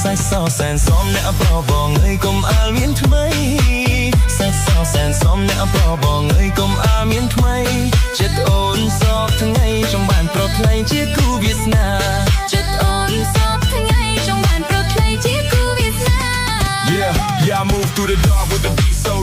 សាច់សសែនសមអ្នកប្របងអើយកុំអាលមានថ្មីសាច់សសែនសមអ្នកប្របងអើយកុំអាលមានថ្មីចិត្តអូនសពថ្ងៃចង់បានប្រថ្លៃជាគូវាសនាចិត្តអូនសពថ្ងៃចង់បានប្រថ្លៃជាគូវាសនា Yeah, I move through the dark with the beat so